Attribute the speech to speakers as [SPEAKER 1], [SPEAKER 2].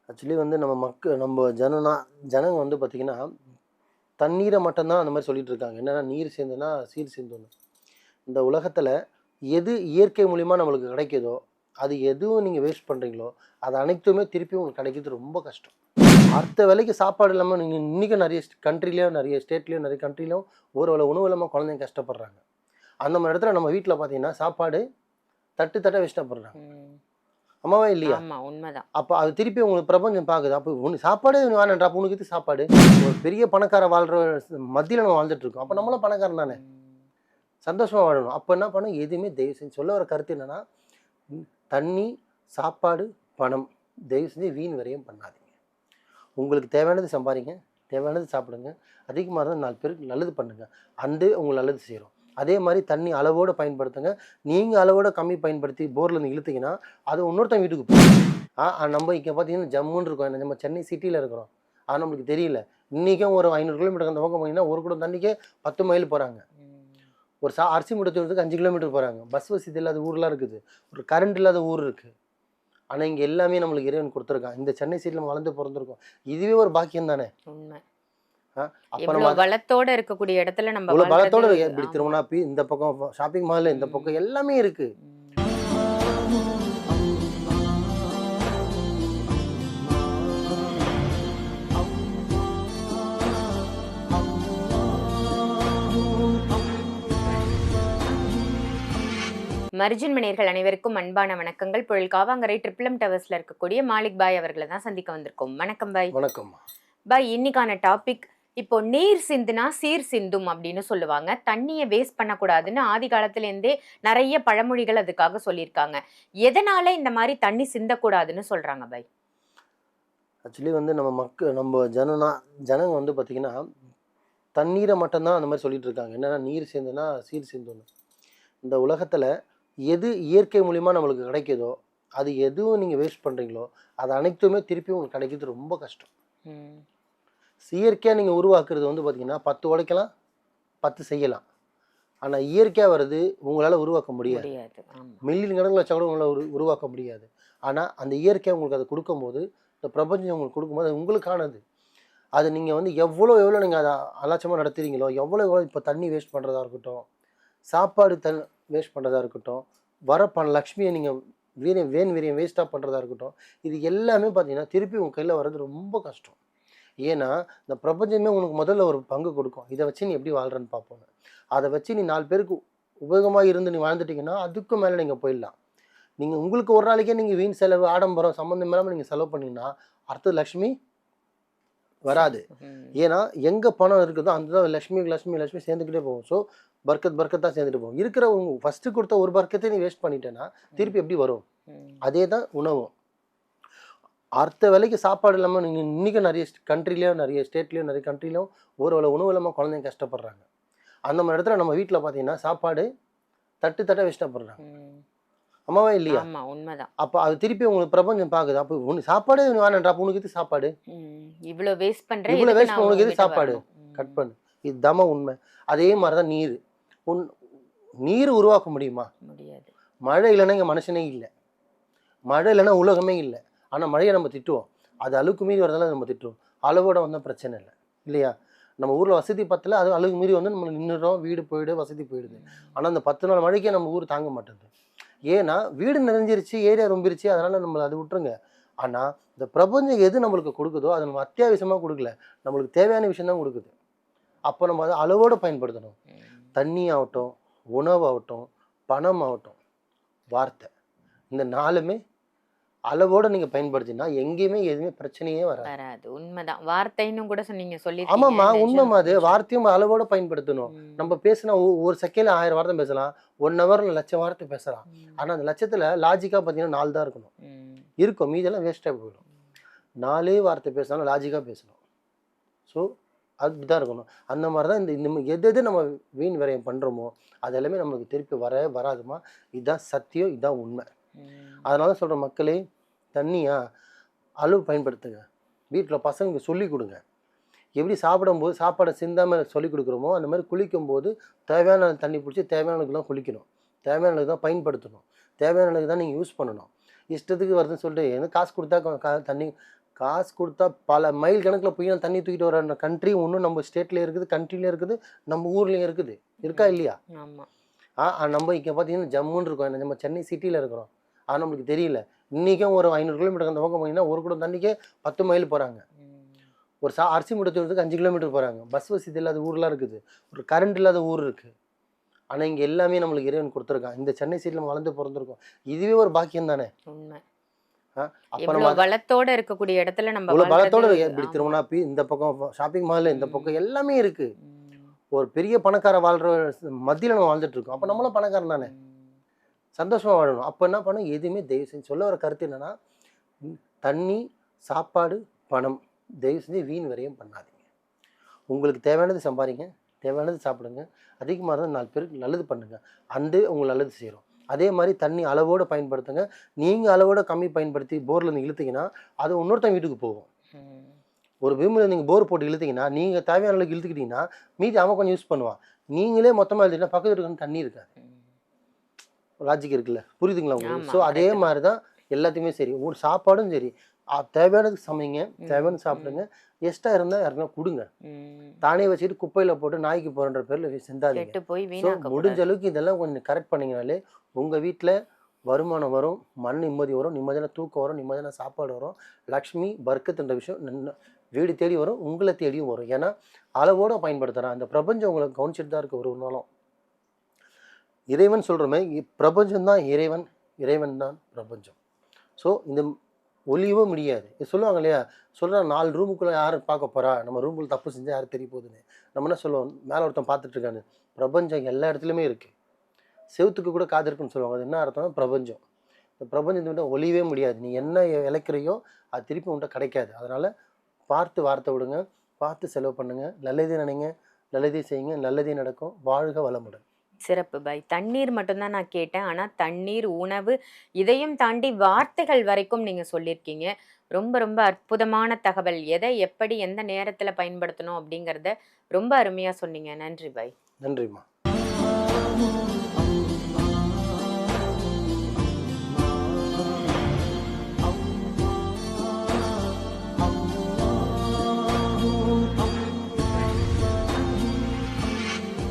[SPEAKER 1] Actually வந்து நம்ம ஜனங்க வந்து பார்த்தீங்கன்னா, தண்ணீரை மட்டும் தான் அந்த மாரி சொல்லிட்டு இருக்காங்க. என்னன்னா நீர் சேர்ந்துனா சீர் சிந்துன்னு. இந்த உலகத்தில எது இயற்கை மூலியமா நம்மளுக்கு கிடைக்குதோ, அது எதுவும் நீங்க வேஸ்ட் பண்றீங்களோ, அது அனைத்துமே திருப்பி உங்களுக்கு கிடைக்கிறது ரொம்ப கஷ்டம். அடுத்த வேளைக்கு சாப்பாடு இல்லாம நீங்க இன்னைக்கும் நெறைய கண்ட்ரிலயோ, நெறைய ஸ்டேட்லயோ, நெறைய கண்ட்ரிலயும் ஒரு வேளை உணவு இல்லாம குழந்தைங்க கஷ்டப்படுறாங்க. அந்த மாரி இடத்துல நம்ம வீட்ல பார்த்தீங்கன்னா, சாப்பாடு தட்டு தட்டா வேஸ்ட்டா போடுறாங்க.
[SPEAKER 2] ம்.
[SPEAKER 1] ஆமாவா இல்லையா?
[SPEAKER 2] ஆமா, உண்மதான்.
[SPEAKER 1] அப்ப அது திருப்பி உங்களுக்கு பிரபஞ்சம் பாக்குது. அப்ப உனக்கு சாப்பாடே வேணாம்டா. அப்ப உனக்கு எதுக்கு சாப்பாடு? ஒரு பெரிய பணக்காரன் வாழ்ற மத்தியில நம்ம வாழ்ந்துட்டு இருக்கோம். அப்ப நம்மளும் பணக்காரன் தானே.
[SPEAKER 2] ம்.
[SPEAKER 1] சந்தோஷமா வாழணும். அப்ப என்ன பண்ணணும்? எதுவுமே தயவு செஞ்சு சொல்ல வர கருத்து என்னன்னா, ம் தண்ணி, சாப்பாடு, பணம் தயவு செஞ்சு வீண் விரயம் பண்ணாதீங்க. உங்களுக்கு தேவையானது சம்பாரிங்க. தேவையானது சாப்பிடுங்க. அதிகமா இருந்தா 4 பேருக்கு நல்லது பண்ணுங்க. அன்பே உங்களுக்கு நல்லது சேரும். அதே மாரி தண்ணி அளவோட பயன்படுத்துங்க. நீங்க அளவோட கம்மி பயன்படுத்தி போர்லேருந்து இழுத்தீங்கன்னா, அது இன்னொருத்தன் வீட்டுக்கு போகும். நம்ம இங்க பார்த்தீங்கன்னா ஜம்முன்னு இருக்கோம். நம்ம சென்னை சிட்டில இருக்கிறோம். அது நம்மளுக்கு தெரியல. இன்னைக்கும் ஒரு 500 கிலோமீட்டர் அந்த பக்கம் போனீங்கன்னா, ஒரு குடம் தண்ணிக்கே 10 மைல் போறாங்க.
[SPEAKER 2] ம்.
[SPEAKER 1] ஒரு அரிசி மூட்டை தூரத்துக்கு 5 கிலோமீட்டர் போறாங்க. பஸ் வசதி இல்லாத ஊர்லாம் இருக்குது. ஒரு கரண்ட் இல்லாத ஊர் இருக்கு. ஆனா, இங்க எல்லாமே நம்மளுக்கு இறைவன் குடுத்துருக்கான். இந்த சென்னை சைட்ல நம்ம வளர்ந்து பொறந்திருக்கோம். இதுவே ஒரு பாக்கியம் தானே!
[SPEAKER 2] உண்ம.
[SPEAKER 1] அ அப்ப
[SPEAKER 2] எவ்ளோ
[SPEAKER 1] நம்ம அத
[SPEAKER 2] வளத்தோட இருக்கக்கூடிய இடத்துல நம்ம
[SPEAKER 1] இவ்ளோ
[SPEAKER 2] வாழ்றது.
[SPEAKER 1] பலத்தோட இப்படி
[SPEAKER 2] ஆமா.
[SPEAKER 1] திரும்புனா இந்த பக்கம் ஷாப்பிங் மால், இந்த பக்கம்
[SPEAKER 2] ம்.
[SPEAKER 1] எல்லாமே இருக்கு.
[SPEAKER 2] ம். மர்ஜின் மணியர்கள் அனைவருக்கும் அன்பான வணக்கங்கள். பொழில் காவாங்கரை ட்ரிபிள் எம் டவர்ஸ்ல இருக்கக்கூடிய மாலிக் பாய் அவர்களை தான் சந்திக்க வந்திருக்கோம். வணக்கம் பாய்.
[SPEAKER 1] வணக்கம்மா.
[SPEAKER 2] பாய், இன்னைக்கான டாபிக், இப்போ நீர் சிந்துனா சீர் சிந்தும் அப்படின்னு சொல்லுவாங்க. தண்ணியை வேஸ்ட் பண்ணக்கூடாதுன்னு ஆதி காலத்துல இருந்தே நிறைய பழமொழிகள் அதுக்காக சொல்லியிருக்காங்க. எதனால இந்த மாதிரி தண்ணி சிந்தக்கூடாதுன்னு சொல்றாங்க பாய்?
[SPEAKER 1] ஆக்சுவலி வந்து நம்ம ஜனங்க வந்து பார்த்தீங்கன்னா, தண்ணீரை மட்டும் தான் அந்த மாரி சொல்லிட்டு இருக்காங்க. என்னன்னா நீர் சேர்ந்துனா சீர் சிந்துன்னு. இந்த உலகத்தில எது இயற்கை மூலியமா நம்மளுக்கு கிடைக்குதோ, அது எதுவும் நீங்க வேஸ்ட் பண்றீங்களோ, அது அனைத்துமே திருப்பி உங்களுக்கு கிடைக்கிறது ரொம்ப கஷ்டம்.
[SPEAKER 2] ம்.
[SPEAKER 1] இயற்கையா நீங்க உருவாக்குறது வந்து பார்த்தீங்கன்னா, 10 உடைக்கலாம், 10 செய்யலாம். ஆனா இயற்கையா வர்றது உங்களால உருவாக்க முடியாது.
[SPEAKER 2] முடியாது. ஆமா.
[SPEAKER 1] மில்லியன் கணக்குல வச்சா கூட உங்களால உருவாக்க முடியாது. ஆனா அந்த இயற்கை உங்களுக்கு அத குடுக்கும்போது, இந்த பிரபஞ்சம் உங்களுக்கு குடுக்கும்போது அது உங்களுக்கானது. அது நீங்க வந்து எவ்வளோ நீங்க அத அலட்சியமா நடத்துறீங்களோ, எவ்வளோ இப்ப தண்ணி வேஸ்ட் பண்றதா இருக்கட்டும், சாப்பாடு வேஸ்ட் பண்றதா இருக்கட்டும், வர லக்ஷ்மிய நீங்க வீண் விரயம் வேஸ்ட்டா பண்றதா இருக்கட்டும், இது எல்லாமே பார்த்தீங்கன்னா, திருப்பி உங்க கையில வர்றது ரொம்ப கஷ்டம். ஏன்னா, இந்த பிரபஞ்சமே உனக்கு முதல்ல ஒரு பங்கு குடுக்கும். இத வச்சு நீ எப்படி வாழ்றன்னு பார்ப்போம். அத வச்சு நீ 4 பேருக்கு உபயோகமா இருந்து நீ வாழ்ந்துட்டீங்கன்னா, அதுக்கும் மேல நீங்க போயிடலாம். நீங்க உங்களுக்கு ஒரு நாளைக்கே நீங்க வீண் செலவு, ஆடம்பரம் சம்மந்தம் இல்லாம நீங்க செலவு பண்ணீங்கன்னா, அடுத்தது லட்சுமி வராது.
[SPEAKER 2] ம்.
[SPEAKER 1] ஏன்னா, எங்க பணம் இருக்குதோ அந்த லட்சுமி சேர்ந்துக்கிட்டே போகும். ஸோ, பர்க்கத்தா சேர்ந்துட்டு போகும். இருக்கிறவங்க ஃபர்ஸ்ட்டு குடுத்த ஒரு பர்க்கத்த நீ வேஸ்ட் பண்ணிட்டேன்னா, திருப்பி எப்படி வரும்?
[SPEAKER 2] ம்.
[SPEAKER 1] அதே தான் உணவும். அடுத்த வேளைக்கு சாப்பாடு இல்லாம நீங்க இன்னைக்கும் நெறைய கண்ட்ரிலயோ, நெறைய ஸ்டேட்லயோ, நெறைய கண்ட்ரிலயும் ஒரு வேளை உணவு இல்லாம குழந்தைங்க கஷ்டப்படுறாங்க. அந்த மாரி இடத்துல நம்ம வீட்ல பார்த்தீங்கன்னா, சாப்பாடு தட்டு தட்டா வேஸ்ட்டா போடுறாங்க.
[SPEAKER 2] ம்.
[SPEAKER 1] ஆமாவா இல்லையா?
[SPEAKER 2] ஆமா, உண்மைதான்.
[SPEAKER 1] அப்ப அது திருப்பி உங்களுக்கு பிரபஞ்சம் பாக்குது. அப்ப உனக்கு சாப்பாடே வேணாம்டா. அப்ப உனக்கு எதுக்கு சாப்பாடு?
[SPEAKER 2] ம். இவ்ளோ வேஸ்ட் பண்ற,
[SPEAKER 1] இவ்வளோ
[SPEAKER 2] எதுக்கு
[SPEAKER 1] வேஸ்ட் பண்ண
[SPEAKER 2] நான்
[SPEAKER 1] உனக்கு எதுக்கு
[SPEAKER 2] உன்கிட்ட
[SPEAKER 1] சாப்பாடு?
[SPEAKER 2] வரணும்?
[SPEAKER 1] கட்
[SPEAKER 2] ம்.
[SPEAKER 1] பண்ணு. இதுதாம்மா உண்மை. அதே மாரி தான் நீரு. உன் நீர் உருவாக்க முடியுமா?
[SPEAKER 2] முடியாது.
[SPEAKER 1] மழை இல்லன்னா இங்க மனுஷனே இல்ல. மழை இல்லன்னா உலகமே இல்ல. ஆனா மழைய நம்ம திட்டுவோம். அது அளவுக்கு மீறி வரதால நம்ம திட்டுறோம். அளவோட வந்தா பிரச்சனை இல்ல. இல்லையா? நம்ம ஊர்ல வசதி பத்தல. அது அளவுக்கு மீறி வந்து நம்ம நின்னுடுறோம். வீடு போயிடுது, வசதி போயிடுது.
[SPEAKER 2] ம்.
[SPEAKER 1] ஆனா அந்த 10 நாள் மழைக்கே நம்ம ஊர் தாங்க மாட்டேங்குது. ஏன்னா, வீடு நிறைஞ்சிருச்சு, ஏரியா ரொம்பிருச்சு. அதனால நம்மள அது விட்டுருங்க. ஆனா, இந்த பிரபஞ்சம் எது நம்மளுக்கு குடுக்குதோ, அது நம்ம அத்தியாவசியமா குடுக்கல. நம்மளுக்கு தேவையான விஷயம் தான் குடுக்குது. அப்ப நம்ம அத அளவோட பயன்படுத்தணும்.
[SPEAKER 2] ம்.
[SPEAKER 1] தண்ணி ஆகட்டும், உணவாகட்டும், பணம் ஆகட்டும், வார்த்தை. இந்த 4மே அளவோட நீங்க பயன்படுத்தினா, எங்கேயுமே எதுவுமே பிரச்சனையே வராது.
[SPEAKER 2] வராது. உண்மைதான். வார்த்தைன்னு கூட சொன்னீங்க, சொல்லியிருக்கீங்க.
[SPEAKER 1] ஆமாம்மா,
[SPEAKER 2] நிஜம்,
[SPEAKER 1] உண்மைம்மா அது.
[SPEAKER 2] நிஜம்.
[SPEAKER 1] வார்த்தையும் அளவோட பயன்படுத்தணும்.
[SPEAKER 2] ம்.
[SPEAKER 1] நம்ம பேசினா ஒரு செகண்ட்ல 1000 வார்த்தை பேசலாம். 1 ஹவர்ல 1,00,000 வார்த்தை பேசலாம்.
[SPEAKER 2] ம்.
[SPEAKER 1] ஆனா, அந்த லட்சத்துல லாஜிக்கா பார்த்தீங்கன்னா 4 தான் இருக்கணும்.
[SPEAKER 2] ம்.
[SPEAKER 1] இருக்கும். மீதியெல்லாம் வேஸ்ட்டா போயிடும். 4 வார்த்தை பேசினாலும் லாஜிக்கா பேசணும். ஸோ, அப்படிதான் இருக்கணும். அந்த மாரி தான் இந்த இந்த எது எது நம்ம வீண் விரயம் பண்றோமோ, அது எல்லாமே நம்மளுக்கு திருப்பி வராதும்மா. இதுதான் சத்தியம். இதுதான் உண்மை.
[SPEAKER 2] ம்.
[SPEAKER 1] அதனால சொல்றேன் மக்களே, தண்ணியா அளவு பயன்படுத்துங்க. வீட்ல பசங்களுக்கு சொல்லிக் குடுங்க. எப்படி சாப்பிடும்போது சாப்பாட சிந்தாம சொல்லிக் குடுக்குறோமோ, அந்த மாரி குளிக்கும்போது தேவையான அளவு தண்ணி புடிச்சு தேவையான அளவுக்கு தான் குளிக்கணும். தேவையான அளவுக்கு தான் பயன்படுத்தணும். தேவையான அளவுக்கு தான் நீங்க யூஸ் பண்ணணும். இஷ்டத்துக்கு வருதுன்னு சொல்லிட்டு ஏன்னா காசு குடுத்தா தண்ணி காசு கொடுத்தா பல மைல் கணக்கில் போய் தண்ணி தூக்கிட்டு வர கண்ட்ரி இன்னும் நம்ம ஸ்டேட்லேயே இருக்குது, கண்ட்ரிலேயே இருக்குது, நம்ம ஊர்லேயும் இருக்குது. இருக்கா இல்லையா?
[SPEAKER 2] ஆமாம்.
[SPEAKER 1] நம்ம இங்கே பார்த்தீங்கன்னா ஜம்முன்னு இருக்கோம், நம்ம சென்னை சிட்டியில் இருக்கிறோம். ஆனால் நம்மளுக்கு தெரியல. இன்றைக்கும் ஒரு 500 கிலோமீட்டர் அந்த பக்கம் போனீங்கன்னா ஒரு குடம் தண்ணிக்கே 10 மைல் போகிறாங்க. ஒரு அரிசி மூட்டை தூரத்துக்கு 5 கிலோமீட்டர் போகிறாங்க. பஸ் வசதி இல்லாத ஊர்லாம் இருக்குது, ஒரு கரண்ட் இல்லாத ஊர் இருக்குது. ஆனால் இங்கே எல்லாமே நம்மளுக்கு இறைவன் கொடுத்துருக்கான். இந்த சென்னை சைடில் நம்ம வளர்ந்து பிறந்திருக்கோம். இதுவே ஒரு பாக்கியம் தானே.
[SPEAKER 2] உண்மை.
[SPEAKER 1] அப்போ நம்ம
[SPEAKER 2] வளத்தோட இருக்கக்கூடிய இடத்துல நம்ம
[SPEAKER 1] இவ்வளோ பலத்தோட
[SPEAKER 2] வாழ்றது.
[SPEAKER 1] இப்படி
[SPEAKER 2] ஆமா.
[SPEAKER 1] திரும்பினா இந்த பக்கம் ஷாப்பிங் மால், இந்த பக்கம் எல்லாமே இருக்குது.
[SPEAKER 2] ம்.
[SPEAKER 1] ஒரு பெரிய பணக்கார வாழ்கிற மத்தியில் நம்ம வாழ்ந்துட்டு இருக்கோம். அப்போ நம்மளும் பணக்காரன் தானே, சந்தோஷமாக வாழணும். அப்போ என்ன பண்ணணும், எதுவுமே தயவு செஞ்சு சொல்ல வர கருத்து என்னென்னா, தண்ணி, சாப்பாடு, பணம் தயவு செஞ்சு வீண் விரயம் பண்ணாதீங்க. உங்களுக்கு தேவையானது சம்பாதிங்க, தேவையானது சாப்பிடுங்க, அதிகமாக இருந்தால் 4 பேருக்கு நல்லது பண்ணுங்கள். உங்களுக்கு நல்லது செய்கிறோம். அதே மாதிரி தண்ணி அளவோடு பயன்படுத்துங்க. நீங்கள் அளவோட கம்மி பயன்படுத்தி போர்லேருந்து இழுத்தீங்கன்னா அது இன்னொருத்தன் வீட்டுக்கு போகும். ஒரு பூமியில் நீங்கள் போர் போட்டு இழுத்தீங்கன்னா நீங்கள் தேவையான அளவுக்கு இழுத்துக்கிட்டீங்கன்னா மீதி அவன் கொஞ்சம் யூஸ் பண்ணுவான். நீங்களே மொத்தமாக எழுதிட்டா பக்கத்து வீட்டுக்கு தண்ணி இருக்காது. லாஜிக் இருக்குல்ல, புரியுதுங்களா உங்களுக்கு? ஸோ அதே மாதிரி தான் எல்லாத்தையுமே சரி, ஒரு சாப்பாடும் சரி, தேவையானதுக்கு சமைங்க, தேவையானது சாப்பிடுங்க, எக்ஸ்ட்ரா இருந்தால் யாருக்குன்னா கொடுங்க. தானே வச்சுட்டு குப்பையில் போட்டு நாய்க்கு போகிற பேரில் செஞ்சாதீங்க.
[SPEAKER 2] கெட்டு போய்
[SPEAKER 1] ஸோ
[SPEAKER 2] வீணாக்க
[SPEAKER 1] முடிஞ்ச அளவுக்கு இதெல்லாம் கொஞ்சம் கரெக்ட் பண்ணிங்கனாலே உங்கள் வீட்டில் வருமானம் வரும், மண் நிம்மதி வரும், நிம்மதியான தூக்கம் வரும், நிம்மதியான சாப்பாடு வரும், லக்ஷ்மி பர்க்கத்துன்ற விஷயம் வீடு தேடி வரும், உங்களை தேடியும் வரும். ஏன்னா அளவோடு பயன்படுத்துகிறேன். அந்த பிரபஞ்சம் உங்களை கவனிச்சுட்டு தான் இருக்குது. ஒரு நாளும் இறைவன் சொல்கிறோமே, பிரபஞ்சம்தான் இறைவன், இறைவன் தான் பிரபஞ்சம். ஸோ இந்த ஒளியவே முடியாது. இது சொல்லுவாங்க இல்லையா, சொல்கிறா 4 ரூமுக்குள்ளே யார் பார்க்க போகிறா, நம்ம ரூமுக்குள்ள தப்பு செஞ்சால் யார் தெரிய போகுதுன்னு. நம்ம என்ன சொல்லுவோம், மேலே ஒருத்தன் பார்த்துட்ருக்கான்னு. பிரபஞ்சம் எல்லா இடத்துலையுமே இருக்குது. செவுத்துக்கு கூட காது இருக்குன்னு சொல்லுவாங்க. அது என்ன அர்த்தம்னா பிரபஞ்சம். இந்த பிரபஞ்சத்தை விட ஒளியவே முடியாது. நீ என்ன இழைக்கிறையோ அது திருப்பி உன்கிட்ட கிடைக்காது. அதனால் பார்த்து வார்த்தை விடுங்க, பார்த்து செலவு பண்ணுங்கள், நல்லதே நினைங்க, நல்லதே செய்யுங்க, நல்லதே நடக்கும். வாழ்க வளமுடன்.
[SPEAKER 2] சிறப்பு பாய். தண்ணீர் மட்டும்தான் நான் கேட்டேன். ஆனா தண்ணீர், உணவு இதையும் தாண்டி வார்த்தைகள் வரைக்கும் நீங்க சொல்லியிருக்கீங்க. ரொம்ப ரொம்ப அற்புதமான தகவல். எதை எப்படி எந்த நேரத்துல பயன்படுத்தணும் அப்படிங்கறத ரொம்ப அருமையா சொன்னீங்க. நன்றி பாய்.
[SPEAKER 1] நன்றிம்மா.